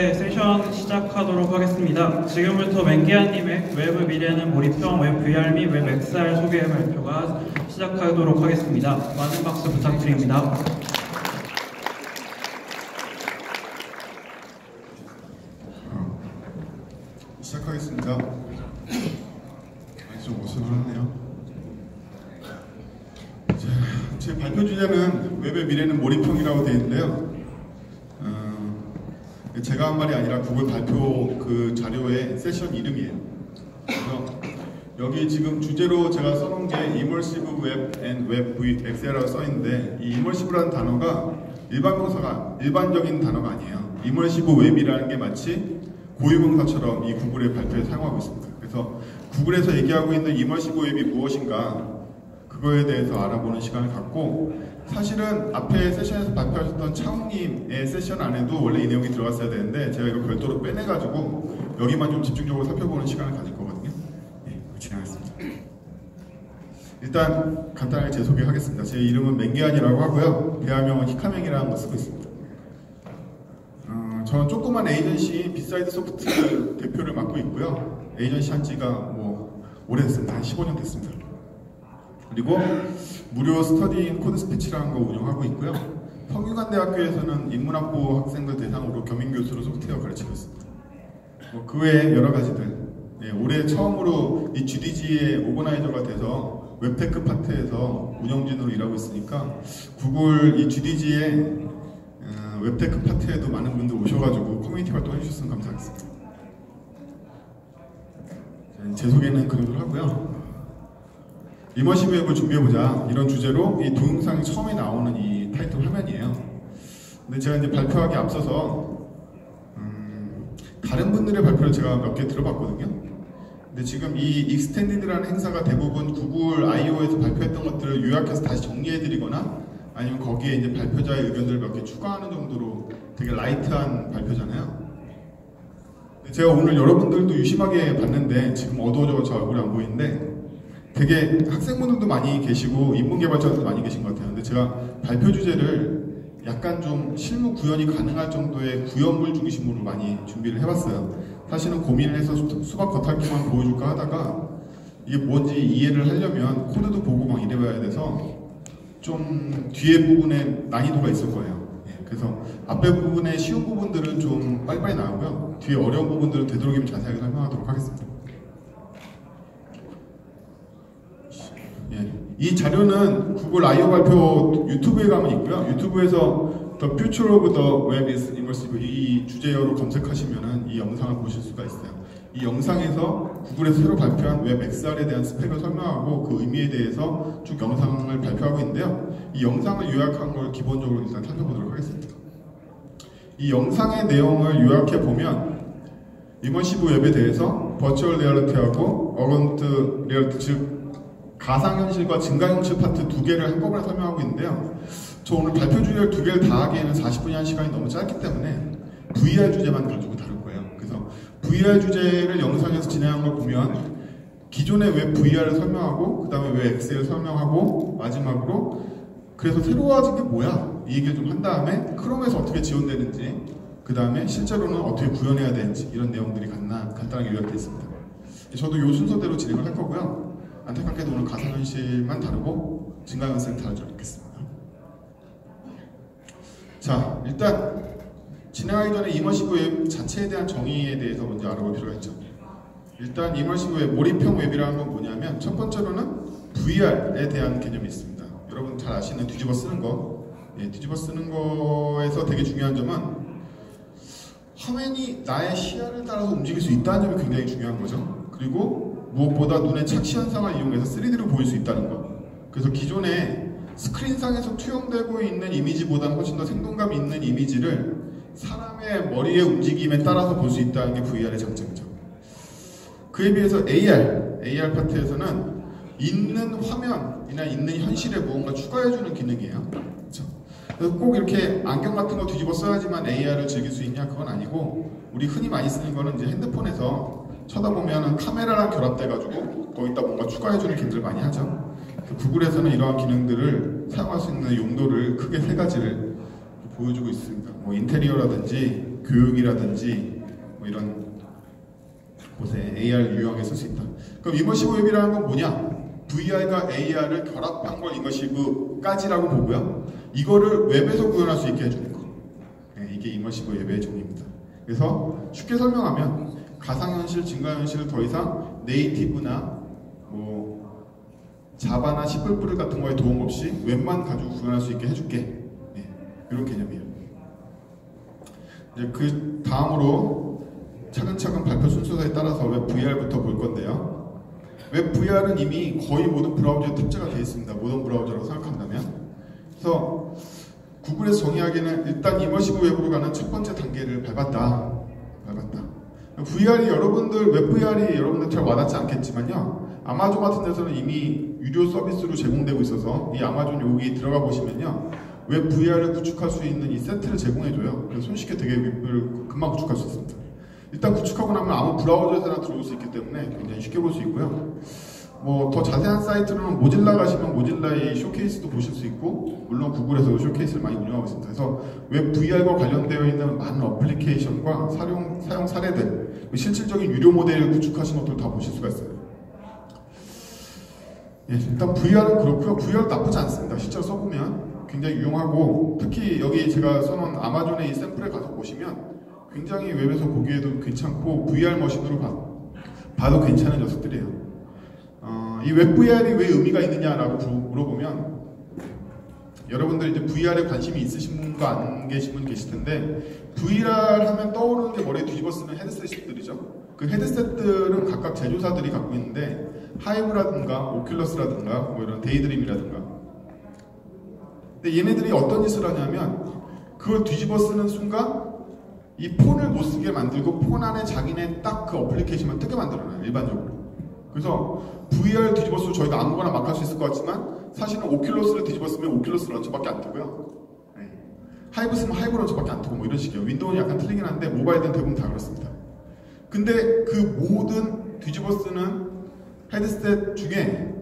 네, 세션 시작하도록 하겠습니다. 지금부터 맹기아님의 외부 미래는 몰입형 웹 VR 및 웹 XR 소개 발표가 시작하도록 하겠습니다. 많은 박수 부탁드립니다. 시작하겠습니다. 좀 어수선하네요. 제 발표 주제는 웹의 미래는 몰입형이라고 되어 있는데요. 제가 한 말이 아니라 구글 발표 그 자료의 세션 이름이에요. 그래서 여기 지금 주제로 제가 써놓은 게 Immersive Web and Web XR이라고 써있는데, 이 Immersive라는 단어가 일반적인 단어가 아니에요. Immersive Web이라는 게 마치 고유명사처럼 이 구글의 발표에 사용하고 있습니다. 그래서 구글에서 얘기하고 있는 Immersive Web이 무엇인가, 그거에 대해서 알아보는 시간을 갖고, 사실은 앞에 세션에서 발표하셨던 차웅님의 세션 안에도 원래 이 내용이 들어갔어야 되는데 제가 이거 별도로 빼내가지고 여기만 좀 집중적으로 살펴보는 시간을 가질 거거든요. 네, 진행하겠습니다. 일단 간단하게 제 소개하겠습니다. 제 이름은 맹기안이라고 하고요. 대화명은 히카맹이라는 거 쓰고 있습니다. 저는 조그만 에이전시 빗사이드 소프트 대표를 맡고 있고요. 에이전시 한 지가 뭐 오래됐습니다. 한 15년 됐습니다. 그리고 무료 스터디인 코드 스피치라는 거 운영하고 있고요. 성균관대학교에서는 인문학부 학생들 대상으로 겸임교수로 소프트웨어 가르치고 있습니다. 그 외에 여러 가지들. 네, 올해 처음으로 이 GDG의 오거나이저가 돼서 웹테크 파트에서 운영진으로 일하고 있으니까 구글 이 GDG의 웹테크 파트에도 많은 분들 오셔가지고 커뮤니티 활동 해주셨으면 감사하겠습니다. 제 소개는 그 정도로 하고요. 이머시브 웹을 준비해보자, 이런 주제로 이 동영상이 처음에 나오는 이 타이틀 화면이에요. 근데 제가 이제 발표하기 앞서서 다른 분들의 발표를 제가 몇 개 들어봤거든요. 근데 지금 이 익스텐디드라는 행사가 대부분 구글 I/O에서 발표했던 것들을 요약해서 다시 정리해드리거나 아니면 거기에 이제 발표자의 의견들을 몇 개 추가하는 정도로 되게 라이트한 발표잖아요. 근데 제가 오늘 여러분들도 유심하게 봤는데 지금 어두워져서 저 얼굴이 안 보이는데 되게 학생분들도 많이 계시고 인문개발자들도 많이 계신 것 같아요. 근데 제가 발표 주제를 약간 좀 실무 구현이 가능할 정도의 구현물 중심으로 많이 준비를 해봤어요. 사실은 고민을 해서 수박 겉핥기만 보여줄까 하다가 이게 뭔지 이해를 하려면 코드도 보고 막 이래봐야 돼서 좀 뒤에 부분에 난이도가 있을 거예요. 그래서 앞에 부분에 쉬운 부분들은 좀 빨리빨리 나오고요. 뒤에 어려운 부분들은 되도록이면 자세하게 설명하도록 하겠습니다. 이 자료는 구글 I/O 발표 유튜브에 가면 있고요. 유튜브에서 The Future of the Web is Immersive 이 주제어로 검색하시면 이 영상을 보실 수가 있어요. 이 영상에서 구글에서 새로 발표한 웹 XR에 대한 스펙을 설명하고 그 의미에 대해서 쭉 영상을 발표하고 있는데요. 이 영상을 요약한 걸 기본적으로 일단 살펴보도록 하겠습니다. 이 영상의 내용을 요약해보면 이머시브 웹에 대해서 버추얼 리얼리티하고 어건트 리얼리티, 즉 가상현실과 증강현실 파트 두 개를 한꺼번에 설명하고 있는데요. 저 오늘 발표 주제를 두 개를 다 하기에는 40분이 한 시간이 너무 짧기 때문에 VR 주제만 가지고 다룰 거예요. 그래서 VR 주제를 영상에서 진행한 걸 보면 기존의 웹 VR을 설명하고 그 다음에 웹 XR을 설명하고 마지막으로 그래서 새로워진 게 뭐야? 이 얘기를 좀 한 다음에 크롬에서 어떻게 지원되는지 그 다음에 실제로는 어떻게 구현해야 되는지 이런 내용들이 간단하게 요약되어 있습니다. 저도 이 순서대로 진행을 할 거고요. 안타깝게도 오늘 가상현실만 다루고 증강현실은 다루지 않겠습니다. 자, 일단 진행하기 전에 이머시브 웹 자체에 대한 정의에 대해서 먼저 알아볼 필요가 있죠. 일단 이머시브 웹, 몰입형 웹이라는 건 뭐냐면 첫 번째로는 VR에 대한 개념이 있습니다. 여러분 잘 아시는 뒤집어 쓰는 거, 뒤집어 쓰는 거에서 되게 중요한 점은 화면이 나의 시야를 따라서 움직일 수 있다는 점이 굉장히 중요한 거죠. 그리고 무엇보다 눈의 착시 현상을 이용해서 3D로 보일 수 있다는 것. 그래서 기존에 스크린상에서 투영되고 있는 이미지보다는 훨씬 더 생동감 있는 이미지를 사람의 머리의 움직임에 따라서 볼 수 있다는 게 VR의 장점이죠. 그에 비해서 AR 파트에서는 있는 화면이나 있는 현실에 무언가 추가해주는 기능이에요. 그렇죠? 그래서 꼭 이렇게 안경 같은 거 뒤집어 써야지만 AR을 즐길 수 있냐? 그건 아니고 우리 흔히 많이 쓰는 거는 이제 핸드폰에서 쳐다보면 카메라랑 결합돼가지고 거기다 뭔가 추가해주는 기능들 많이 하죠. 구글에서는 이러한 기능들을 사용할 수 있는 용도를 크게 세 가지를 보여주고 있습니다. 뭐 인테리어라든지 교육이라든지 뭐 이런 곳에 AR 유용하게 쓸 수 있다. 그럼 이머시브 웹이라는 건 뭐냐? VR과 AR을 결합한 걸 이머시브까지라고 보고요. 이거를 웹에서 구현할 수 있게 해주는 거. 네, 이게 이머시브 웹의 종입니다. 그래서 쉽게 설명하면 가상현실, 증가현실을 더 이상 네이티브나 뭐 자바나 C++ 같은 거에 도움 없이 웹만 가지고 구현할 수 있게 해줄게. 네, 이런 개념이에요. 이제 그 다음으로 차근차근 발표 순서에 따라서 웹 VR부터 볼 건데요. 웹 VR은 이미 거의 모든 브라우저에 탑재가 되어 있습니다. 모든 브라우저라고 생각한다면. 그래서 구글에서 정의하기에는 일단 이머시브 웹으로 가는 첫 번째 단계를 밟았다. VR이 웹 VR이 여러분들 잘 와닿지 않겠지만요. 아마존 같은 데서는 이미 유료 서비스로 제공되고 있어서 이 아마존 여기 들어가 보시면요. 웹 VR을 구축할 수 있는 이 세트를 제공해줘요. 그래서 손쉽게 되게 웹을 금방 구축할 수 있습니다. 일단 구축하고 나면 아무 브라우저에서나 들어올 수 있기 때문에 굉장히 쉽게 볼 수 있고요. 뭐 더 자세한 사이트로는 모질라 가시면 모질라의 쇼케이스도 보실 수 있고, 물론 구글에서도 쇼케이스를 많이 운영하고 있습니다. 그래서 웹 VR과 관련되어 있는 많은 어플리케이션과 사용 사례들, 실질적인 유료 모델을 구축하신 것들 다 보실 수가 있어요. 예, 일단 VR은 그렇고요. VR 나쁘지 않습니다. 실제로 써보면 굉장히 유용하고, 특히 여기 제가 써놓은 아마존의 이 샘플에 가서 보시면 굉장히 웹에서 보기에도 괜찮고 VR 머신으로 봐도 괜찮은 녀석들이에요. 이 웹 VR이 왜 의미가 있느냐라고 물어보면 여러분들 이제 VR에 관심이 있으신 분과 안 계신 분 계실 텐데, VR 하면 떠오르는 게 머리에 뒤집어 쓰는 헤드셋들이죠. 그 헤드셋들은 각각 제조사들이 갖고 있는데 하이브라든가 오큘러스라든가 뭐 이런 데이드림이라든가, 근데 얘네들이 어떤 짓을 하냐면 그걸 뒤집어 쓰는 순간 이 폰을 못 쓰게 만들고 폰 안에 자기네 딱 그 어플리케이션만 뜨게 만들어놔요, 일반적으로. 그래서 VR 뒤집어 쓰고 저희가 아무거나 막 할 수 있을 것 같지만 사실은 오큘러스를 뒤집어 쓰면 오큘러스 런처밖에 안 뜨고요. 네. 하이브 쓰면 하이브 런처밖에 안 뜨고 뭐 이런 식이에요. 윈도우는 약간 틀리긴 한데 모바일은 대부분 다 그렇습니다. 근데 그 모든 뒤집어 쓰는 헤드셋 중에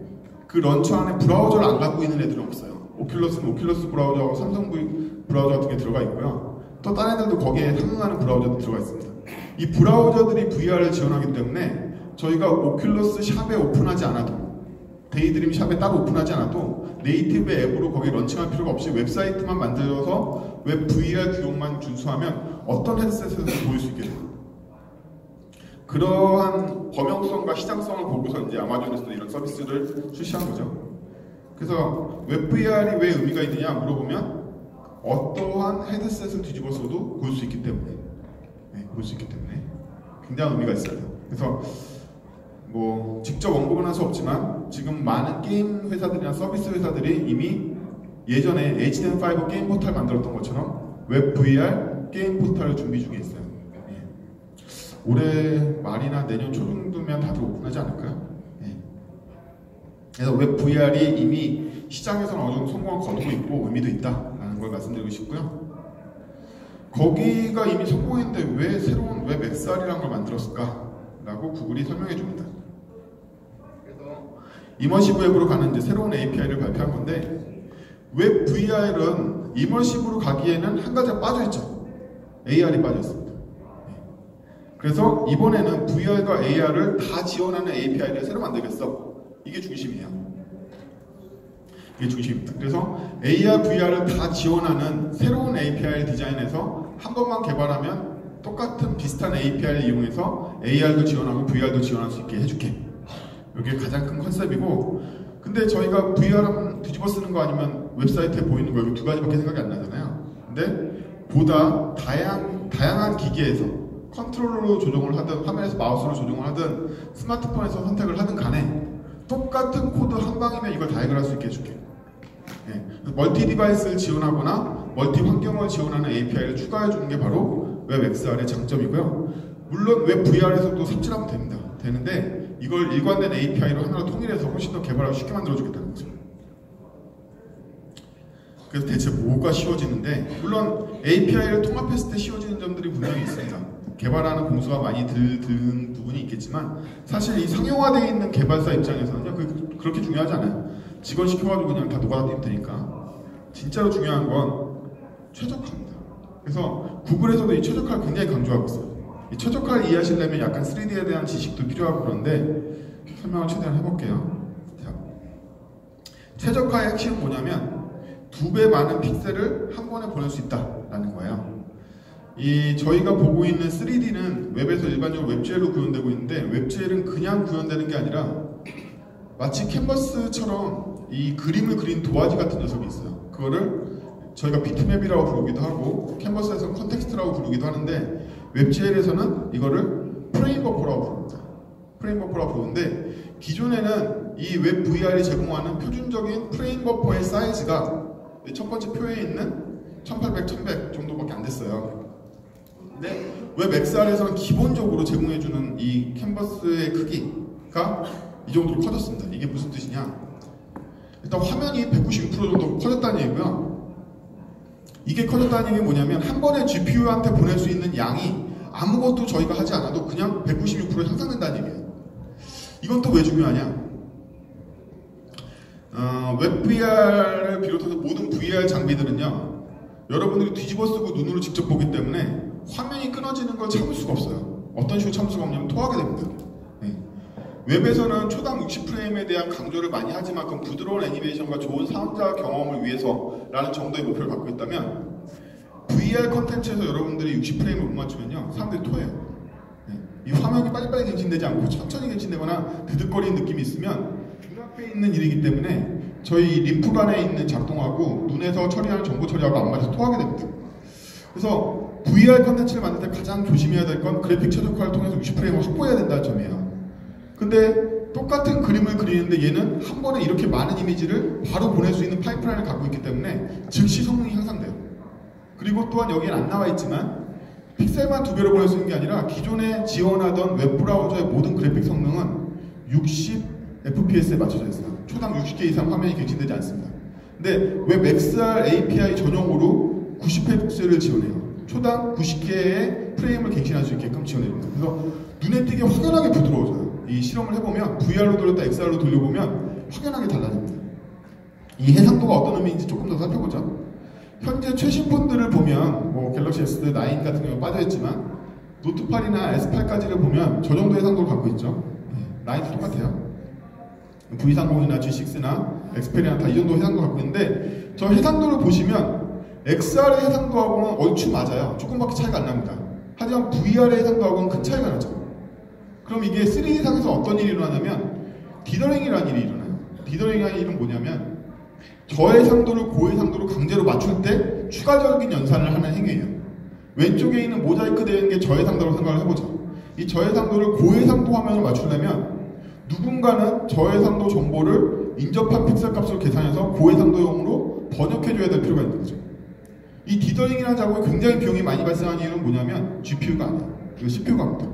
그 런처 안에 브라우저를 안 갖고 있는 애들은 없어요. 오큘러스는 오큘러스 브라우저하고 삼성 브라우저 같은 게 들어가 있고요. 또 다른 애들도 거기에 상응하는 브라우저도 들어가 있습니다. 이 브라우저들이 VR을 지원하기 때문에 저희가 오큘러스 샵에 오픈하지 않아도, 데이드림 샵에 따로 오픈하지 않아도 네이티브 앱으로 거기 런칭할 필요가 없이 웹사이트만 만들어서 웹 VR 규용만 준수하면 어떤 헤드셋에서도 보일 수 있게 돼요. 그러한 범용성과 시장성을 보고서 이제 아마존에서 이런 서비스를 출시한 거죠. 그래서 웹 VR이 왜 의미가 있느냐 물어보면 어떠한 헤드셋을 뒤집어서도 볼 수 있기 때문에, 볼 수 있기 때문에 굉장한 의미가 있어요. 그래서 뭐 직접 언급은 할 수 없지만 지금 많은 게임 회사들이나 서비스 회사들이 이미 예전에 HTML5 게임 포탈 만들었던 것처럼 웹 VR 게임 포탈을 준비 중에 있어요. 예. 올해 말이나 내년 초 정도면 다들 오픈하지 않을까요? 예. 그래서 웹 VR이 이미 시장에서는 어느 정도 성공을 거두고 있고 의미도 있다라는 걸 말씀드리고 싶고요. 거기가 이미 성공했는데 왜 새로운 웹 XR이라는 걸 만들었을까? 라고 구글이 설명해 줍니다. 그래서 이머시브 웹으로 가는 이제 새로운 API를 발표한 건데, 웹 VR은 이머시브로 가기에는 한 가지가 빠져있죠. AR이 빠져있습니다. 그래서 이번에는 VR과 AR을 다 지원하는 API를 새로 만들겠어. 이게 중심이에요. 이게 중심입니다. 그래서 AR, VR을 다 지원하는 새로운 API를 디자인해서 한 번만 개발하면 똑같은 비슷한 API를 이용해서 AR도 지원하고 VR도 지원할 수 있게 해줄게. 이게 가장 큰 컨셉이고, 근데 저희가 VR 하면 뒤집어 쓰는 거 아니면 웹사이트에 보이는 거, 이거 두 가지밖에 생각이 안 나잖아요. 근데 보다 다양한 기기에서 컨트롤러로 조정을 하든 화면에서 마우스로 조정을 하든 스마트폰에서 선택을 하든 간에 똑같은 코드 한 방이면 이걸 다 해결할 수 있게 해줄게. 멀티 디바이스를 지원하거나 멀티 환경을 지원하는 API를 추가해 주는 게 바로 웹 XR의 장점이고요. 물론 웹 VR에서도 삽질하면 됩니다. 되는데 이걸 일관된 API로 하나로 통일해서 훨씬 더 개발하기 쉽게 만들어주겠다는 거죠. 그래서 대체 뭐가 쉬워지는데, 물론 API를 통합했을 때 쉬워지는 점들이 분명히 있습니다. 개발하는 공수가 많이 든 부분이 있겠지만 사실 이 상용화되어 있는 개발사 입장에서는요, 그렇게 중요하지 않아요. 직원 시켜가지고 그냥 다 노가다 뛰면 되니까. 진짜로 중요한 건 최적화입니다. 그래서 구글에서도 이 최적화를 굉장히 강조하고 있어요. 이 최적화를 이해하시려면 약간 3D에 대한 지식도 필요하고 그런데 설명을 최대한 해볼게요. 자, 최적화의 핵심은 뭐냐면 2배 많은 픽셀을 한 번에 보낼 수 있다라는 거예요. 저희가 보고 있는 3D는 웹에서 일반적으로 웹젤로 구현되고 있는데 웹젤은 그냥 구현되는 게 아니라 마치 캔버스처럼 이 그림을 그린 도화지 같은 녀석이 있어요. 그거를 저희가 비트맵이라고 부르기도 하고 캔버스에서는 컨텍스트라고 부르기도 하는데 웹젤에서는 이거를 프레임 버퍼라고 부릅니다. 프레임 버퍼라고 부르는데 기존에는 이 웹 VR이 제공하는 표준적인 프레임 버퍼의 사이즈가 첫 번째 표에 있는 1800, 1100 정도밖에 안 됐어요. 근데 웹 XR에서는 기본적으로 제공해주는 이 캔버스의 크기가 이 정도로 커졌습니다. 이게 무슨 뜻이냐? 일단 화면이 196% 정도 커졌다는 얘기고요. 이게 커졌다는 얘기는 뭐냐면 한 번에 GPU한테 보낼 수 있는 양이 아무것도 저희가 하지 않아도 그냥 196% 향상된다는 얘기예요. 이건 또 왜 중요하냐? 웹 VR을 비롯해서 모든 VR 장비들은요, 여러분들이 뒤집어 쓰고 눈으로 직접 보기 때문에 화면이 끊어지는 걸 참을 수가 없어요. 어떤 식으로 참을 수가 없냐면 토하게 됩니다. 네. 웹에서는 초당 60프레임에 대한 강조를 많이 하지만 그건 부드러운 애니메이션과 좋은 사용자 경험을 위해서라는 정도의 목표를 갖고 있다면 VR 컨텐츠에서 여러분들이 60프레임을 못 맞추면요, 사람들이 토해요. 네. 이 화면이 빨리빨리 갱신되지 않고 천천히 갱신되거나 드득거리는 느낌이 있으면 눈앞에 있는 일이기 때문에 저희 림프관에 있는 작동하고 눈에서 처리하는 정보 처리하고 안 맞아서 토하게 됩니다. 그래서 VR 컨텐츠를 만들 때 가장 조심해야 될 건 그래픽 최적화를 통해서 60프레임을 확보해야 된다는 점이에요. 근데 똑같은 그림을 그리는데 얘는 한 번에 이렇게 많은 이미지를 바로 보낼 수 있는 파이프라인을 갖고 있기 때문에 즉시 성능이 향상돼요. 그리고 또한 여기엔 안 나와 있지만 픽셀만 2배로 보낼 수 있는 게 아니라 기존에 지원하던 웹브라우저의 모든 그래픽 성능은 60fps에 맞춰져 있어요. 초당 60개 이상 화면이 갱신되지 않습니다. 근데 웹 XR API 전용으로 90픽셀을 지원해요. 초당 90개의 프레임을 갱신할 수 있게끔 지원해줍니다. 그래서 눈에 띄게 확연하게 부드러워져요. 이 실험을 해보면 VR로 돌렸다 XR로 돌려보면 확연하게 달라집니다. 이 해상도가 어떤 의미인지 조금 더 살펴보죠. 현재 최신 폰들을 보면 뭐 갤럭시 S9 같은 경우 빠져있지만 노트8이나 S8까지를 보면 저 정도 해상도를 갖고 있죠. 라인도 똑같아요. V30이나 G6나 엑스페리아나 다 이 정도 해상도 갖고 있는데 저 해상도를 보시면 XR의 해상도하고는 얼추 맞아요. 조금밖에 차이가 안 납니다. 하지만 VR의 해상도하고는 큰 차이가 나죠. 그럼 이게 3D상에서 어떤 일이 일어나냐면 디더링이라는 일이 일어나요. 디더링이라는 일은 뭐냐면 저해상도를 고해상도로 강제로 맞출 때 추가적인 연산을 하는 행위예요. 왼쪽에 있는 모자이크 되어 있는 게 저해상도라고 생각을 해보죠. 이 저해상도를 고해상도 화면을 맞추려면 누군가는 저해상도 정보를 인접한 픽셀 값으로 계산해서 고해상도용으로 번역해줘야 될 필요가 있는 거죠. 이 디더링이라는 작업에 굉장히 비용이 많이 발생하는 이유는 뭐냐면 GPU가 아니에요. 이거 CPU가 합니다.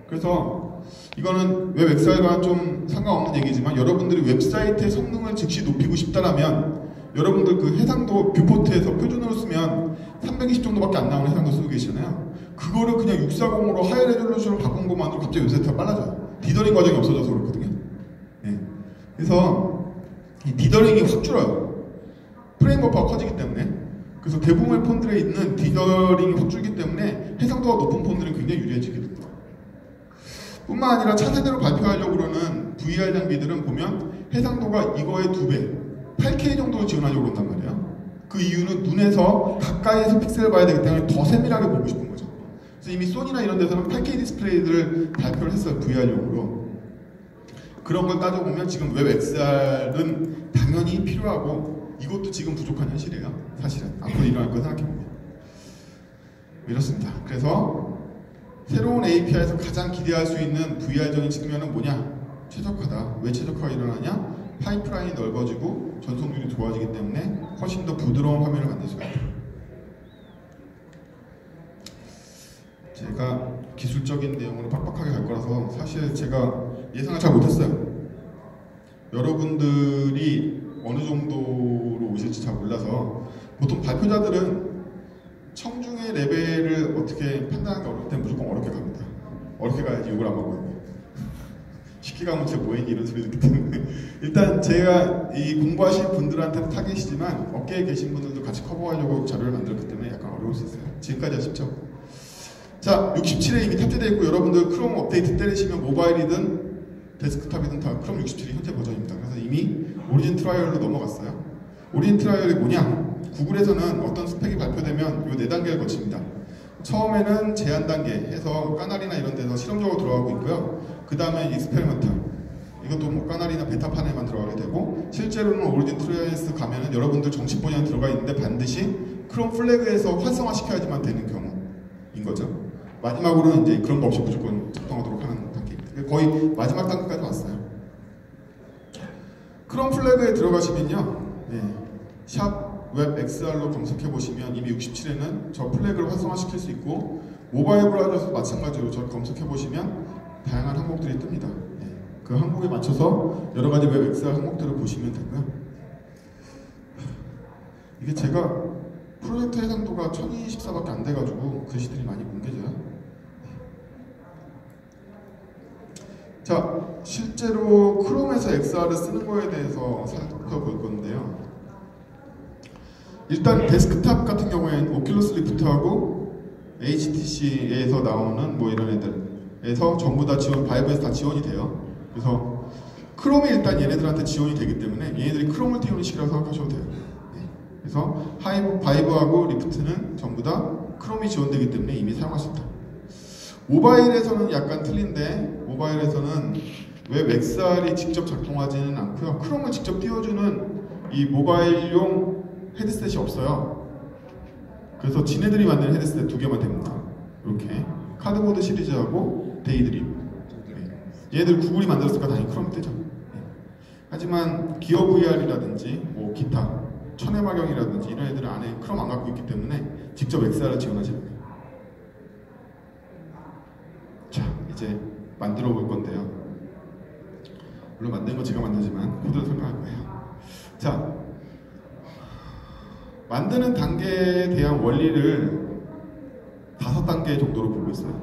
그래서 이거는 웹 XR과 좀 상관없는 얘기지만 여러분들이 웹사이트의 성능을 즉시 높이고 싶다라면 여러분들 그 해상도 뷰포트에서 표준으로 쓰면 320 정도밖에 안 나오는 해상도 쓰고 계시잖아요. 그거를 그냥 640으로 하이 레졸루션으로 바꾼 것만으로 갑자기 웹사이트가 빨라져요. 디더링 과정이 없어져서 그렇거든요. 네. 그래서 이 디더링이 확 줄어요. 프레임 버퍼가 커지기 때문에. 그래서 대부분의 폰들에 있는 디더링이 확 줄기 때문에 해상도가 높은 폰들은 굉장히 유리해지게 됩니다. 뿐만 아니라 차세대로 발표하려고 그러는 VR 장비들은 보면 해상도가 이거의 2배, 8K 정도로 지원하려고 그런단 말이에요. 그 이유는 눈에서 가까이에서 픽셀을 봐야 되기 때문에 더 세밀하게 보고 싶은 거죠. 그래서 이미 소니나 이런 데서는 8K 디스플레이들을 발표를 했어요. VR용으로. 그런 걸 따져보면 지금 웹 XR은 당연히 필요하고 이것도 지금 부족한 현실이에요. 사실은. 앞으로 일어날 거 생각해보면. 이렇습니다. 그래서 새로운 API에서 가장 기대할 수 있는 VR적인 측면은 뭐냐? 최적화다. 왜 최적화가 일어나냐? 파이프라인이 넓어지고 전송률이 좋아지기 때문에 훨씬 더 부드러운 화면을 만들 수가 있다. 제가 기술적인 내용으로 빡빡하게 갈 거라서 사실 제가 예상을 잘 못했어요. 여러분들이 어느 정도로 오실지 잘 몰라서 보통 발표자들은 청중의 레벨을 어떻게 판단하기 어려울 때 무조건 어렵게 갑니다. 어렵게 가야지 욕을 안 먹거든요. 쉽게 피가 묻혀 뭐했니 이런 소리 듣기 때문에 일단 제가 이 공부하시는 분들한테는 타겟이지만 업계에 계신 분들도 같이 커버하려고 자료를 만들었기 때문에 약간 어려울 수 있어요. 지금까지 아쉽죠? 자, 67에 이미 탑재되어 있고 여러분들 크롬 업데이트 때리시면 모바일이든 데스크탑이든 다 크롬 67이 현재 버전입니다. 그래서 이미 오리진 트라이얼로 넘어갔어요. 오리진 트라이얼이 뭐냐? 구글에서는 어떤 스펙이 발표되면 이 4단계를 거칩니다. 처음에는 제한 단계 해서 까나리나 이런 데서 실험적으로 들어가고 있고요. 그 다음에 익스페리먼탈, 이것도 뭐 까나리나 베타판에만 들어가게 되고, 실제로는 오리진 트라이얼스 가면은 여러분들 정식 버전에 들어가 있는데 반드시 크롬 플래그에서 활성화시켜야지만 되는 경우인 거죠. 마지막으로는 이제 그런 거 없이 무조건 작동하도록 하는 단계입니다. 거의 마지막 단계까지 왔어요. 크롬 플래그에 들어가시면요, 샵 웹 XR로 검색해 보시면 이미 67에는 저 플래그를 활성화시킬 수 있고, 모바일 브라우저에서 마찬가지로 저 검색해 보시면 다양한 항목들이 뜹니다. 그 항목에 맞춰서 여러 가지 웹 XR 항목들을 보시면 되고요. 이게 제가 프로젝트 해상도가 1024밖에 안 돼가지고 글씨들이 많이 뭉개져요. 자, 실제로 크롬에서 XR을 쓰는 거에 대해서 살펴볼 건데요. 일단 데스크탑 같은 경우에는 오큘러스 리프트하고 HTC에서 나오는 뭐 이런 애들에서 전부 다 지원, 바이브에서 다 지원이 돼요. 그래서 크롬이 일단 얘네들한테 지원이 되기 때문에 얘네들이 크롬을 띄우는 식이라고 생각하셔도 돼요. 그래서 바이브하고 리프트는 전부 다 크롬이 지원되기 때문에 이미 사용할 수 있다. 모바일에서는 약간 틀린데, 모바일에서는 웹 XR이 직접 작동하지는 않고요. 크롬을 직접 띄워주는 이 모바일용 헤드셋이 없어요. 그래서 지네들이 만든 헤드셋 2개만 됩니다. 이렇게 카드보드 시리즈하고 데이드림. 얘들 구글이 만들었으니까 당연히 크롬이 뜨죠. 하지만 기어 VR이라든지 뭐 기타 천해마경이라든지 이런 애들은 안에 크롬 안 갖고 있기 때문에 직접 XR을 지원하지 않아요. 자, 이제 만들어 볼 건데요. 물론 만든 건 제가 만들지만 코드를 설명할 거예요. 자, 만드는 단계에 대한 원리를 5단계 정도로 보고 있어요.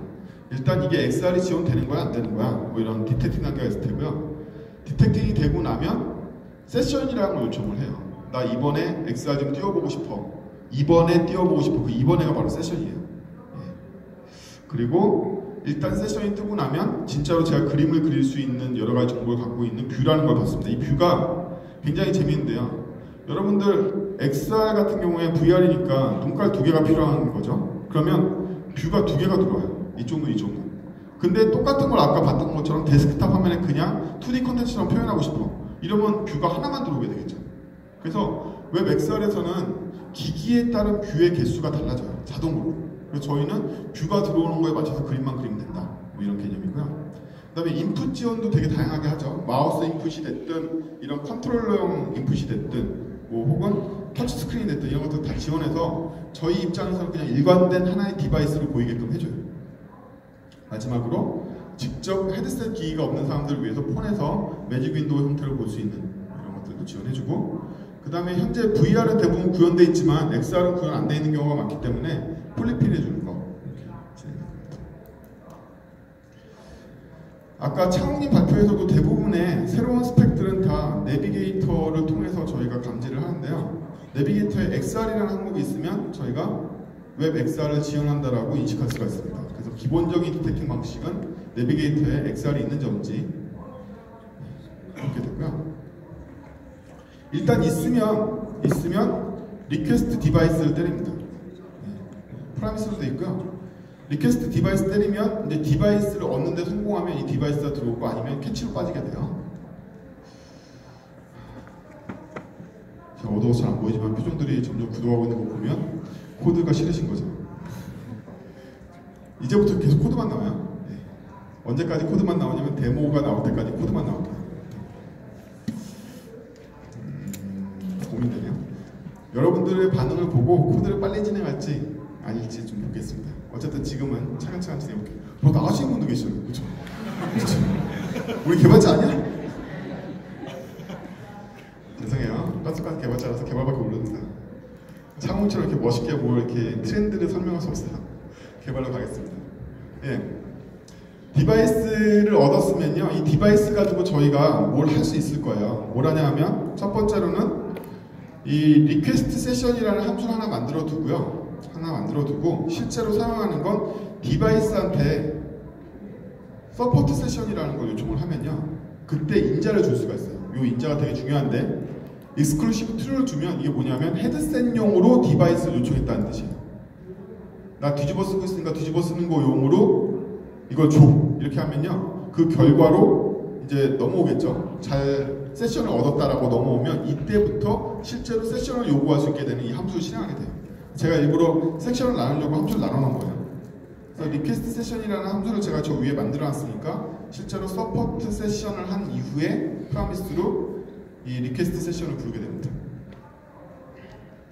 일단 이게 XR이 지원되는 거야 안 되는 거야 뭐 이런 디텍팅 단계가 있을 테고요. 디텍팅이 되고 나면 세션이라는 걸 요청을 해요. 나 이번에 XR 좀 띄워보고 싶어. 이번에 띄워보고 싶어. 그 이번에가 바로 세션이에요. 그리고 일단 세션이 뜨고 나면 진짜로 제가 그림을 그릴 수 있는 여러 가지 정보를 갖고 있는 뷰라는 걸 봤습니다. 이 뷰가 굉장히 재미있는데요. 여러분들 XR 같은 경우에 VR이니까 눈깔 2개가 필요한 거죠. 그러면 뷰가 2개가 들어와요. 이쪽은 이쪽은. 근데 똑같은 걸 아까 봤던 것처럼 데스크탑 화면에 그냥 2D 컨텐츠처럼 표현하고 싶어. 이러면 뷰가 하나만 들어오게 되겠죠. 그래서 웹 XR에서는 기기에 따른 뷰의 개수가 달라져요. 자동으로. 그래서 저희는 뷰가 들어오는 거에 맞춰서 그림만 그리면 된다. 뭐 이런 개념이고요. 그 다음에 인풋 지원도 되게 다양하게 하죠. 마우스 인풋이 됐든 이런 컨트롤러용 인풋이 됐든 뭐 혹은 터치스크린이 됐든 이런 것들 다 지원해서 저희 입장에서는 그냥 일관된 하나의 디바이스를 보이게끔 해줘요. 마지막으로 직접 헤드셋 기기가 없는 사람들을 위해서 폰에서 매직 윈도우 형태를 볼 수 있는 이런 것들도 지원해주고, 그 다음에 현재 VR은 대부분 구현되어 있지만 XR은 구현 안 되어 있는 경우가 많기 때문에 폴리필 해주는 거. 아까 차웅님 발표에서도 대부분의 새로운 스펙들은 다 내비게이터를 통해서 저희가 감지를 하는데요. 내비게이터에 XR이라는 항목이 있으면 저희가 웹 XR을 지원한다라고 인식할 수가 있습니다. 그래서 기본적인 디텍팅 방식은 내비게이터에 XR이 있는지 없는지 이렇게 되고요. 일단 있으면 리퀘스트 디바이스를 때립니다. 프라미스로 되어 있고요. 리퀘스트 디바이스 때리면 이제 디바이스를 얻는데 성공하면 이 디바이스가 들어오고 아니면 캐치로 빠지게 돼요. 제가 어두워서 잘 안 보이지만 표정들이 점점 굳어가고 있는 거 보면 코드가 싫으신 거죠. 이제부터 계속 코드만 나와요. 언제까지 코드만 나오냐면 데모가 나올 때까지 코드만 나옵니다. 고민되네요. 여러분들의 반응을 보고 코드를 빨리 진행할지 아닐지 좀 보겠습니다. 어쨌든 지금은 차근차근 진행해볼게요. 나가시는 분도 계셔요. 그렇죠? 우리 개발자 아니야? 죄송해요. 가스가스 개발자라서 개발밖에 모릅니다. 창훈처럼 이렇게 멋있게 뭘 이렇게 트렌드를 설명할 수 없어요. 개발로 가겠습니다. 예. 디바이스를 얻었으면요, 이 디바이스 가지고 저희가 뭘 할 수 있을 거예요. 뭘 하냐 하면 첫 번째로는 이 리퀘스트 세션이라는 함수를 하나 만들어 두고 실제로 사용하는 건 디바이스한테 서포트 세션이라는 걸 요청을 하면요, 그때 인자를 줄 수가 있어요. 이 인자가 되게 중요한데, 익스클루시브 true를 주면 이게 뭐냐면 헤드셋용으로 디바이스를 요청했다는 뜻이에요. 나 뒤집어 쓰고 있으니까 뒤집어 쓰는 거 용으로 이걸 줘, 이렇게 하면요, 그 결과로 이제 넘어오겠죠. 잘 세션을 얻었다라고 넘어오면 이때부터 실제로 세션을 요구할 수 있게 되는 이 함수를 실행하게 돼요. 제가 일부러 섹션을 나누려고 함수를 나눠놓은 거예요. 그래서 리퀘스트 세션이라는 함수를 제가 저 위에 만들어놨으니까 실제로 서포트 세션을 한 이후에 프라미스로 이 리퀘스트 세션을 부르게 됩니다.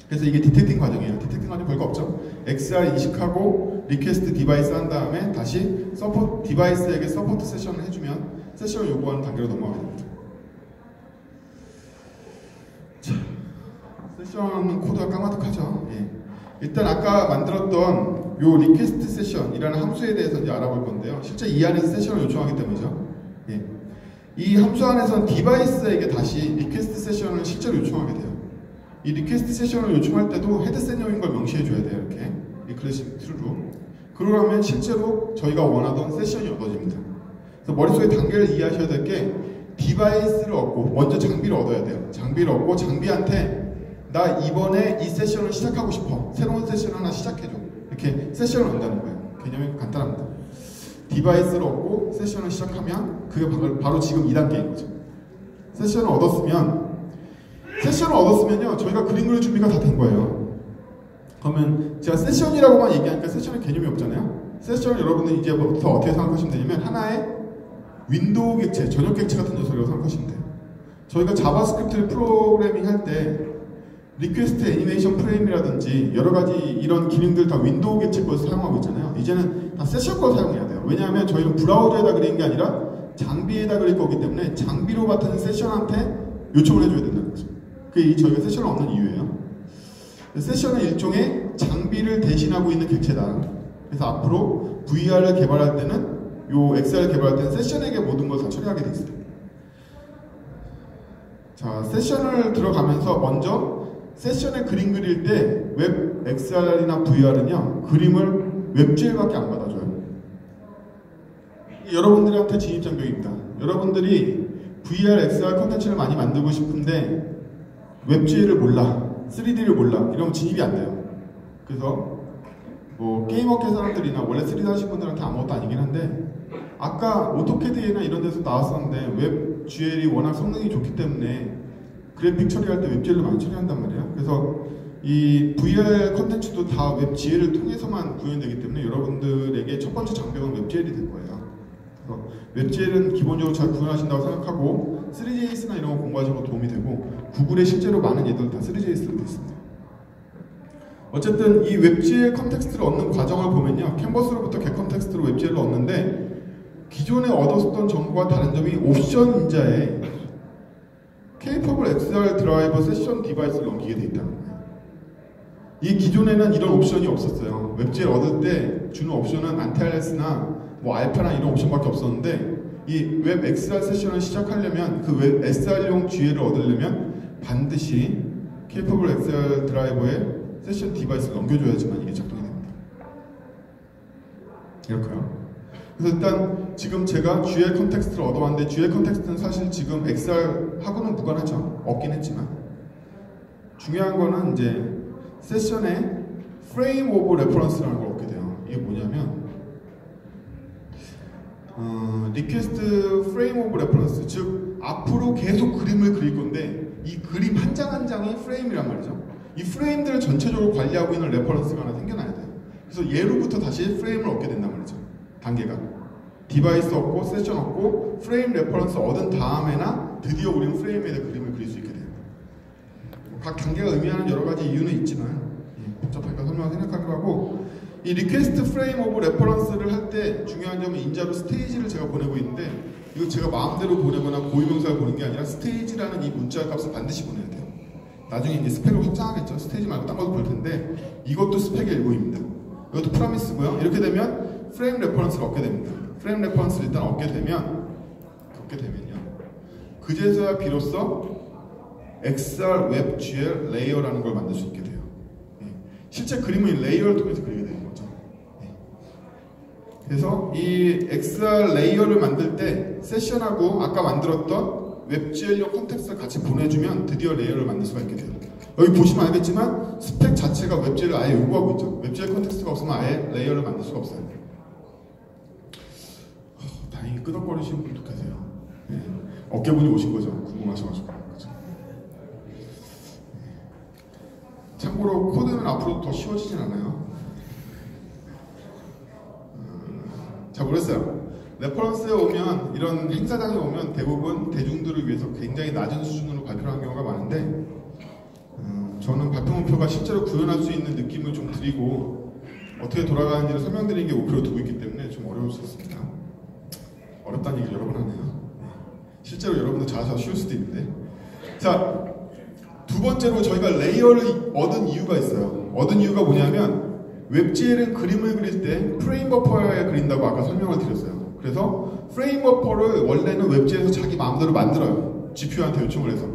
그래서 이게 디텍팅 과정이에요. 디텍팅 과정 별거 없죠. XR 인식하고 리퀘스트 디바이스 한 다음에 다시 서포트 디바이스에게 서포트 세션을 해주면 세션을 요구하는 단계로 넘어가게 됩니다. 자, 세션 코드가 까마득하죠. 예. 일단 아까 만들었던 요 리퀘스트 세션이라는 함수에 대해서 이제 알아볼 건데요. 실제 이 안에서 세션을 요청하기 때문이죠. 예. 이 함수 안에서는 디바이스에게 다시 리퀘스트 세션을 실제로 요청하게 돼요. 이 리퀘스트 세션을 요청할 때도 헤드셋용인 걸 명시해 줘야 돼요. 이렇게 리클래식 true로. 그러면 실제로 저희가 원하던 세션이 얻어집니다. 그래서 머릿속에 단계를 이해하셔야 될 게, 디바이스를 얻고 먼저 장비를 얻어야 돼요. 장비를 얻고 장비한테 나 이번에 이 세션을 시작하고 싶어, 새로운 세션 하나 시작해줘, 이렇게 세션을 얻는다는 거예요. 개념이 간단합니다. 디바이스를 얻고 세션을 시작하면 그게 바로 지금 2단계인 거죠. 세션을 얻었으면요, 저희가 그림 그릴 준비가 다 된 거예요. 그러면 제가 세션이라고만 얘기하니까 세션은 개념이 없잖아요. 세션을 여러분들 이제부터 어떻게 생각하시면 되냐면 하나의 윈도우 객체, 전역 객체 같은 녀석이라고 생각하시면 돼요. 저희가 자바스크립트 프로그래밍 할 때 리퀘스트 애니메이션 프레임이라든지 여러 가지 이런 기능들 다 윈도우 객체 거에서 사용하고 있잖아요. 이제는 다 세션 거 사용해야 돼요. 왜냐하면 저희는 브라우저에다 그리는 게 아니라 장비에다 그릴 거기 때문에 장비로 맡은 세션한테 요청을 해줘야 된다는 거죠. 그게 저희가 세션을 얻는 이유예요. 세션은 일종의 장비를 대신하고 있는 객체다. 그래서 앞으로 VR을 개발할 때는 요 XR을 개발할 때는 세션에게 모든 걸 다 처리하게 돼 있어요. 자, 세션을 들어가면서 먼저 세션에 그림 그릴 때 웹 XR이나 VR은요, 그림을 웹GL밖에 안 받아줘요. 여러분들한테 진입장벽입니다. 여러분들이 VR, XR 콘텐츠를 많이 만들고 싶은데 웹GL을 몰라, 3D를 몰라, 이러면 진입이 안 돼요. 그래서 뭐 게임업계 사람들이나 원래 3D 하신 분들한테 아무것도 아니긴 한데, 아까 오토캐드나 이런 데서 나왔었는데 웹GL이 워낙 성능이 좋기 때문에 그래픽 처리할 때 웹GL로 많이 처리한단 말이에요. 그래서 이 VR 콘텐츠도 다 웹GL을 통해서만 구현되기 때문에 여러분들에게 첫 번째 장벽은 웹GL이 될 거예요. 그래서 웹GL은 기본적으로 잘 구현하신다고 생각하고 3JS나 이런 거 공부하시는 거 도움이 되고, 구글에 실제로 많은 얘들 다 3JS로 되어 있습니다. 어쨌든 이 웹GL 컨텍스트를 얻는 과정을 보면요, 캔버스로부터 get 컨텍스트로 웹GL을 얻는데, 기존에 얻었던 정보와 다른 점이 옵션 인자에 Capable XR 드라이버 세션 디바이스를 넘기게 돼 있다는 거예요. 이 기존에는 이런 옵션이 없었어요. 웹GL 얻을 때 주는 옵션은 안티알레스나 뭐 알파나 이런 옵션밖에 없었는데, 이 웹 XR 세션을 시작하려면, 그 웹 SR용 GL을 얻으려면 반드시 Capable XR 드라이버에 세션 디바이스를 넘겨줘야지만 이게 작동이 됩니다. 이렇게요. 그래서 일단 지금 제가 GL 컨텍스트를 얻어왔는데, GL 컨텍스트는 사실 지금 XR하고는 무관하죠. 없긴 했지만. 중요한 거는 이제 세션에 프레임 오브 레퍼런스라는 걸 얻게 돼요. 이게 뭐냐면 리퀘스트 프레임 오브 레퍼런스, 즉 앞으로 계속 그림을 그릴 건데 이 그림 한 장 한 장이 프레임이란 말이죠. 이 프레임들을 전체적으로 관리하고 있는 레퍼런스가 하나 생겨나야 돼요. 그래서 얘로부터 다시 프레임을 얻게 된단 말이죠. 단계가 디바이스 얻고 세션 얻고 프레임 레퍼런스 얻은 다음에나 드디어 우리는 프레임에 대해 그림을 그릴 수 있게 돼요. 각 단계가 의미하는 여러 가지 이유는 있지만 복잡하니까 설명을 생략하기로 하고, 이 리퀘스트 프레임 오브 레퍼런스를 할 때 중요한 점은 인자로 스테이지를 제가 보내고 있는데, 이거 제가 마음대로 보내거나 고유명사를 보는 게 아니라 스테이지라는 이 문자 값을 반드시 보내야 돼요. 나중에 이제 스펙을 확장하겠죠. 스테이지 말고 딴 것도 볼 텐데 이것도 스펙의 일부입니다. 이것도 프라미스고요. 이렇게 되면 프레임 레퍼런스를 얻게 됩니다. 프레임 레퍼런스를 일단 얻게 되면요, 그제서야 비로소 XR WebGL 레이어라는 걸 만들 수 있게 돼요. 실제 그림은 레이어를 통해서 그리게 되는 거죠. 그래서 이 XR 레이어를 만들 때 세션하고 아까 만들었던 WebGL용 컨텍스트를 같이 보내주면 드디어 레이어를 만들 수가 있게 돼요. 여기 보시면 알겠지만 스펙 자체가 WebGL을 아예 요구하고 있죠. WebGL 컨텍스트가 없으면 아예 레이어를 만들 수가 없어요. 다행히 끄덕거리시는 분도 계세요. 어깨분이 오신 거죠. 궁금하셔가지고. 그렇죠? 참고로 코드는 앞으로 더 쉬워지진 않아요. 잘 모르겠어요. 레퍼런스에 오면, 이런 행사장에 오면 대부분 대중들을 위해서 굉장히 낮은 수준으로 발표를 한 경우가 많은데, 저는 발표 목표가 실제로 구현할 수 있는 느낌을 좀 드리고 어떻게 돌아가는지를 설명드리는 게 목표로 두고 있기 때문에 좀 어려울 수 있습니다. 어렵다는 얘기를 여러 번 하네요. 실제로 여러분들 잘하셔서 쉬울 수도 있는데. 자, 두 번째로 저희가 레이어를 얻은 이유가 있어요. 얻은 이유가 뭐냐면 웹GL은 그림을 그릴 때 프레임 버퍼에 그린다고 아까 설명을 드렸어요. 그래서 프레임 버퍼를 원래는 웹GL에서 자기 마음대로 만들어요. GPU한테 요청을 해서.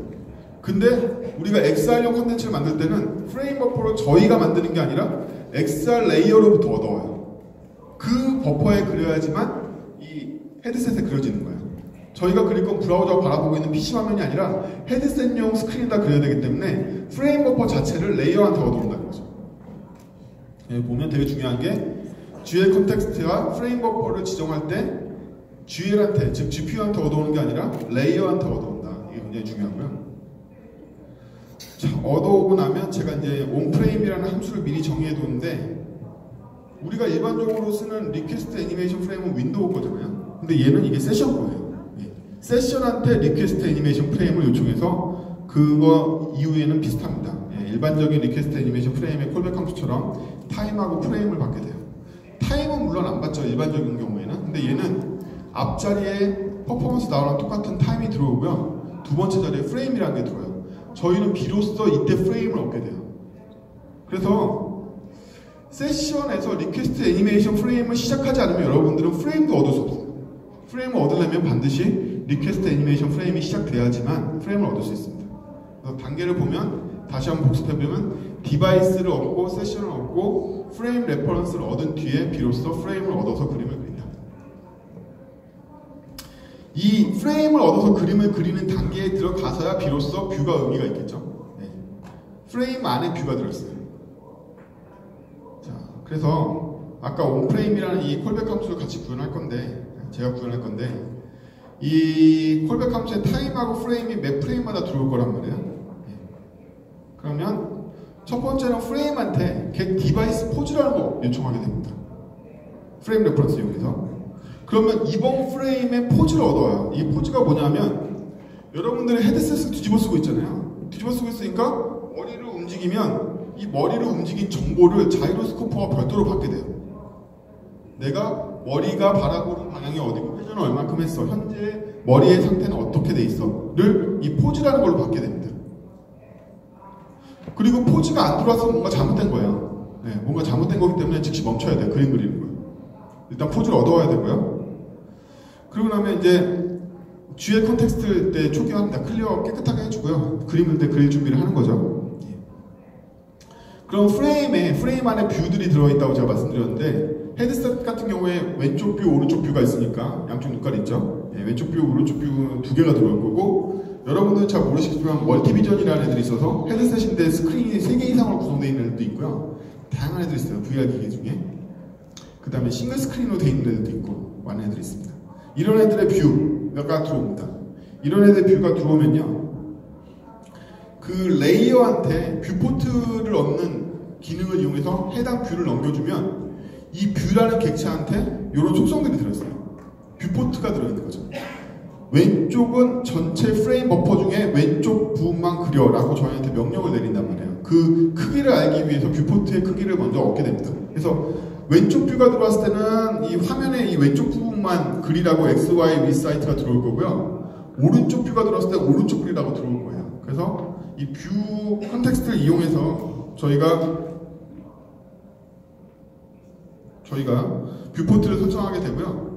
근데 우리가 XR용 컨텐츠를 만들 때는 프레임 버퍼를 저희가 만드는 게 아니라 XR 레이어로부터 얻어와요. 그 버퍼에 그려야지만 이 헤드셋에 그려지는 거예요. 저희가 그릴 건 브라우저 바라보고 있는 PC 화면이 아니라 헤드셋용 스크린에다 그려야 되기 때문에 프레임 버퍼 자체를 레이어한테 얻어온다는 거죠. 보면 되게 중요한 게 GL 컨텍스트와 프레임 버퍼를 지정할 때 GL한테, 즉 GPU한테 얻어오는 게 아니라 레이어한테 얻어온다. 이게 굉장히 중요하고요. 자, 얻어오고 나면 제가 이제 onFrame이라는 함수를 미리 정의해 두는데, 우리가 일반적으로 쓰는 리퀘스트 애니메이션 프레임은 윈도우 거잖아요. 근데 얘는 이게 세션 거예요. 세션한테 리퀘스트 애니메이션 프레임을 요청해서 그거 이후에는 비슷합니다. 일반적인 리퀘스트 애니메이션 프레임의 콜백 함수처럼 타임하고 프레임을 받게 돼요. 타임은 물론 안 받죠, 일반적인 경우에는. 근데 얘는 앞자리에 퍼포먼스 나오랑 똑같은 타임이 들어오고요, 두 번째 자리에 프레임이라는 게 들어와요. 저희는 비로소 이때 프레임을 얻게 돼요. 그래서 세션에서 리퀘스트 애니메이션 프레임을 시작하지 않으면 여러분들은 프레임도 얻을 수 없어요. 프레임을 얻으려면 반드시 리퀘스트 애니메이션 프레임이 시작돼야지만 프레임을 얻을 수 있습니다. 그래서 단계를 보면, 다시 한번 복습해보면, 디바이스를 얻고 세션을 얻고 프레임 레퍼런스를 얻은 뒤에 비로소 프레임을 얻어서 그림을 그린다. 이 프레임을 얻어서 그림을 그리는 단계에 들어가서야 비로소 뷰가 의미가 있겠죠. 프레임 안에 뷰가 들어있어요. 자, 그래서 아까 onFrame이라는 이 콜백 함수를 같이 구현할 건데, 제가 구현할 건데, 이 콜백 함수의 타임하고 프레임이 매 프레임마다 들어올 거란 말이에요. 그러면 첫 번째는 프레임한테 get 디바이스 포즈라는 거 요청하게 됩니다. 프레임 레퍼런스 이용해서. 그러면 이번 프레임의 포즈를 얻어요. 이 포즈가 뭐냐면, 여러분들의 헤드셋을 뒤집어 쓰고 있잖아요. 뒤집어 쓰고 있으니까 머리를 움직이면 이 머리를 움직인 정보를 자이로스코프와 별도로 받게 돼요. 내가 머리가 바라보는 방향이 어디고 회전을 얼만큼 했어, 현재 머리의 상태는 어떻게 돼 있어 를 이 포즈라는 걸로 받게 됩니다. 그리고 포즈가 안 들어와서 뭔가 잘못된 거예요. 뭔가 잘못된 거기 때문에 즉시 멈춰야 돼요. 그림 그리는 거예요. 일단 포즈를 얻어와야 되고요. 그러고 나면 이제 GL 컨텍스트 때 초기화합니다. 클리어 깨끗하게 해주고요. 그림을 때 그릴 준비를 하는 거죠. 그럼 프레임 안에 뷰들이 들어있다고 제가 말씀드렸는데, 헤드셋 같은 경우에 왼쪽 뷰, 오른쪽 뷰가 있으니까 양쪽 눈깔이 있죠. 왼쪽 뷰, 오른쪽 뷰 두 개가 들어올 거고, 여러분들은 잘 모르시겠지만 멀티비전이라는 애들이 있어서 헤드셋인데 스크린이 3개 이상으로 구성되어 있는 애들도 있고요. 다양한 애들이 있어요. VR 기기 중에. 그 다음에 싱글 스크린으로 되어 있는 애들도 있고 많은 애들이 있습니다. 이런 애들의 뷰가 들어옵니다. 이런 애들의 뷰가 들어오면요, 그 레이어한테 뷰포트를 얻는 기능을 이용해서 해당 뷰를 넘겨주면 이 뷰라는 객체한테 이런 속성들이 들어있어요. 뷰포트가 들어있는 거죠. 왼쪽은 전체 프레임 버퍼 중에 왼쪽 부분만 그려 라고 저희한테 명령을 내린단 말이에요. 그 크기를 알기 위해서 뷰포트의 크기를 먼저 얻게 됩니다. 그래서 왼쪽 뷰가 들어왔을 때는 이 화면에 이 왼쪽 부분만 그리라고 XY 위사이트가 들어올 거고요. 오른쪽 뷰가 들어왔을 때 오른쪽 그리라고 들어올 거예요. 그래서 이 뷰 컨텍스트를 이용해서 저희가 뷰포트를 설정하게 되고요.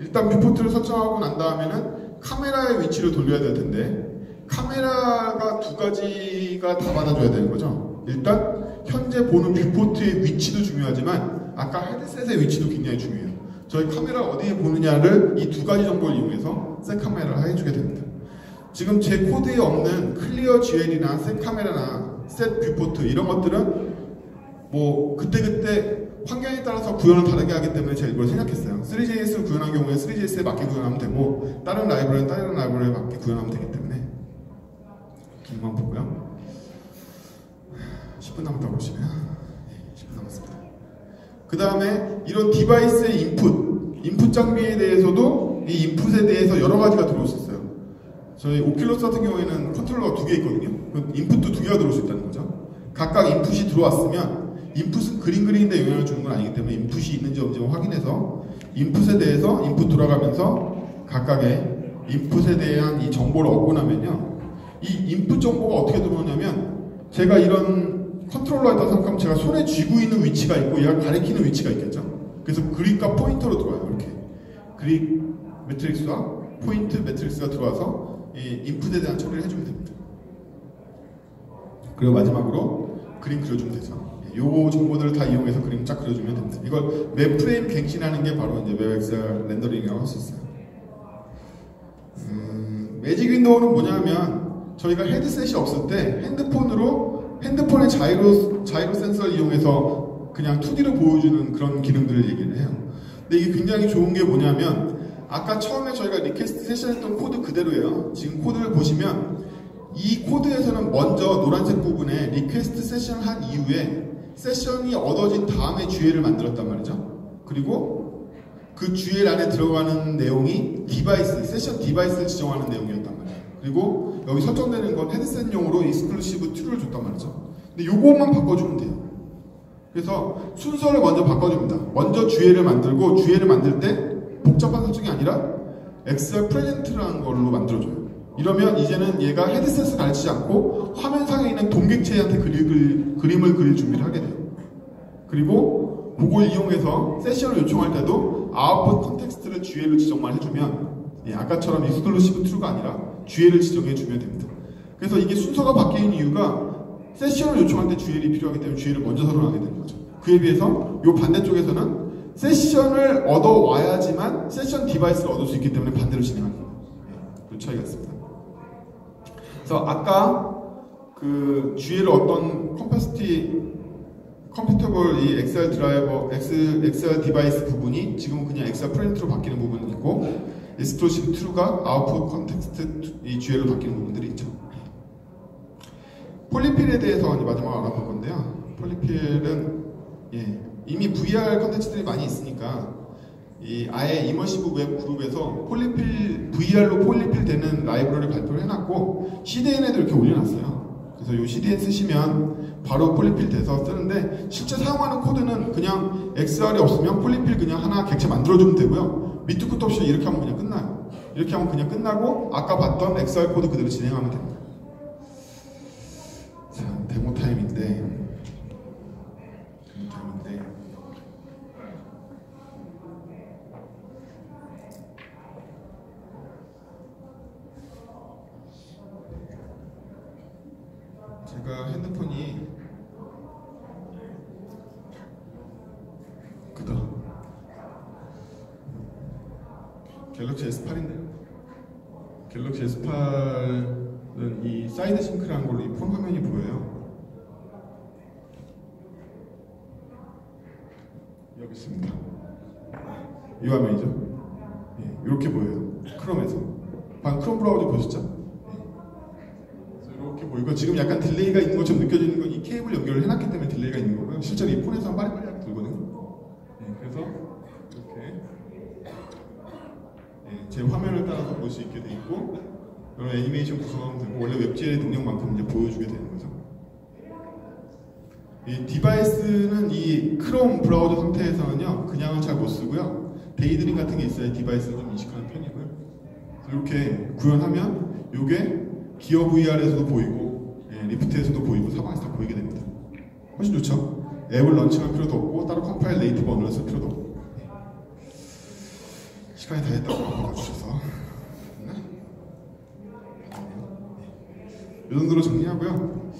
일단 뷰포트를 설정하고 난 다음에는 카메라의 위치를 돌려야 될 텐데 카메라가 두 가지가 다 받아줘야 되는 거죠. 일단 현재 보는 뷰포트의 위치도 중요하지만 아까 헤드셋의 위치도 굉장히 중요해요. 저희 카메라 어디에 보느냐를 이 두 가지 정보를 이용해서 셋 카메라를 해주게 됩니다. 지금 제 코드에 없는 클리어 GL이나 셋 카메라나 셋 뷰포트 이런 것들은 뭐 그때그때 환경에 따라서 구현을 다르게 하기 때문에 제가 이걸 생각했어요. 3JS를 구현한 경우에 3JS에 맞게 구현하면 되고 다른 라이브러리에 맞게 구현하면 되기 때문에 긴만 보고요. 10분 남았다고 보시네요. 10분 남았습니다. 그 다음에 이런 디바이스의 인풋 장비에 대해서도 이 인풋에 대해서 여러 가지가 들어올 수 있어요. 저희 오큘러스 같은 경우에는 컨트롤러가 두 개 있거든요. 인풋도 두 개가 들어올 수 있다는 거죠. 각각 인풋이 들어왔으면 인풋은 그리는데 영향을 주는 건 아니기 때문에 인풋이 있는지 없는지 확인해서 인풋에 대해서 인풋 돌아가면서 각각의 인풋에 대한 이 정보를 얻고 나면요. 이 인풋 정보가 어떻게 들어오냐면 제가 이런 컨트롤러에다 생각하면 제가 손에 쥐고 있는 위치가 있고 얘가 가리키는 위치가 있겠죠. 그래서 그립과 포인터로 들어와요. 이렇게 그립 매트릭스와 포인트 매트릭스가 들어와서 이 인풋에 대한 처리를 해주면 됩니다. 그리고 마지막으로 그림 그려주면 되죠. 요 정보들을 다 이용해서 그림 쫙 그려주면 됩니다. 이걸 맵 프레임 갱신하는 게 바로 이제 웹엑셀 렌더링이라고 할 수 있어요. 매직 윈도우는 뭐냐면 저희가 헤드셋이 없을 때 핸드폰의 자이로 센서를 이용해서 그냥 2D로 보여주는 그런 기능들을 얘기를 해요. 근데 이게 굉장히 좋은 게 뭐냐면 아까 처음에 저희가 리퀘스트 세션했던 코드 그대로예요. 지금 코드를 보시면 이 코드에서는 먼저 노란색 부분에 리퀘스트 세션 한 이후에 세션이 얻어진 다음에 GL을 만들었단 말이죠. 그리고 그 GL 안에 들어가는 내용이 세션 디바이스를 지정하는 내용이었단 말이에요. 그리고 여기 설정되는 건 헤드셋용으로 익스클루시브 툴을 줬단 말이죠. 근데 요것만 바꿔주면 돼요. 그래서 순서를 먼저 바꿔줍니다. 먼저 GL을 만들고 GL을 만들 때 복잡한 설정이 아니라 엑셀 프레젠트라는 걸로 만들어줘요. 이러면 이제는 얘가 헤드셋을 가르치지 않고 화면상에 있는 동객체한테 그림을 그릴 준비를 하게 돼요. 그리고 그걸 이용해서 세션을 요청할 때도 아웃풋 컨텍스트를 GL로 지정만 해주면 아까처럼 익스클루시브 툴가 아니라 GL을 지정해주면 됩니다. 그래서 이게 순서가 바뀌는 이유가 세션을 요청할 때 GL이 필요하기 때문에 GL을 먼저 설정하게 되는 거죠. 그에 비해서 이 반대쪽에서는 세션을 얻어와야지만 세션 디바이스를 얻을 수 있기 때문에 반대로 진행하는 거예요. 그런 차이가 있습니다. 그래서 아까 그 GL을 어떤 컴퓨터블 이 엑셀 드라이버, 엑셀 디바이스 부분이 지금은 그냥 엑셀 프린트로 바뀌는 부분이 있고 익스클루시브 툴과 아웃풋 컨텍스트 이 GL로 바뀌는 부분들이 있죠. 폴리필에 대해서 이제 마지막으로 알아볼 건데요. 폴리필은 이미 VR 컨텐츠들이 많이 있으니까 아예 이머시브 웹 그룹에서 VR로 폴리필 되는 라이브러리 발표를 해놨고 CDN에도 이렇게 올려놨어요. 그래서 이 CDN 쓰시면 바로 폴리필 돼서 쓰는데 실제 사용하는 코드는 그냥 XR이 없으면 폴리필 그냥 하나 객체 만들어주면 되고요. 밑도 끝도 없이 이렇게 하면 그냥 끝나요. 이렇게 하면 그냥 끝나고 아까 봤던 XR 코드 그대로 진행하면 됩니다. 자, 데모 타임인데 제가 핸드폰이 갤럭시 S8인데요. 갤럭시 S8은 이 사이드 싱크라는 걸로 이 폰 화면이 보여요. 여기 있습니다. 이 화면이죠. 이렇게 보여요. 크롬에서. 방금 크롬 브라우저 보셨죠? 이렇게 보이고 지금 약간 딜레이가 있는 것처럼 느껴지는 건 이 케이블 연결을 해놨기 때문에 딜레이가 있는 거고요. 실제로 이 폰에서 빠리빠리하게 돌거든요. 그래서 이렇게 제 화면을 따라서 볼 수 있게 돼 있고 여러 애니메이션 구성하면 되고 원래 웹GL의 능력만큼 이제 보여주게 되는 거죠. 이 디바이스는 이 크롬 브라우저 상태에서는요 그냥은 잘 못 쓰고요. 데이드림 같은 게 있어야 디바이스를 좀 인식하는 편이고요. 이렇게 구현하면 이게 기어 VR에서도 보이고 리프트에서도 보이고 사방에서 다 보이게 됩니다. 훨씬 좋죠? 앱을 런칭할 필요도 없고 따로 컴파일 네이티브 언어를 쓸 필요도 없고 시간이 다 됐다고 봐주셔서 이 정도로 정리하고요.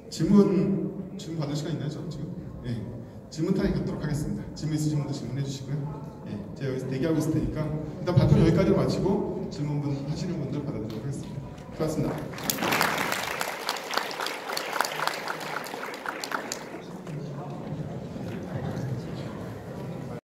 질문 받을 시간 있나요? 지금? 네. 질문 타임 갖도록 하겠습니다. 질문 있으신 분들 질문해 주시고요. 네. 제가 여기서 대기하고 있을 테니까 일단 발표 여기까지로 마치고 질문 하시는 분들 받아드리도록 하겠습니다. 수고하셨습니다.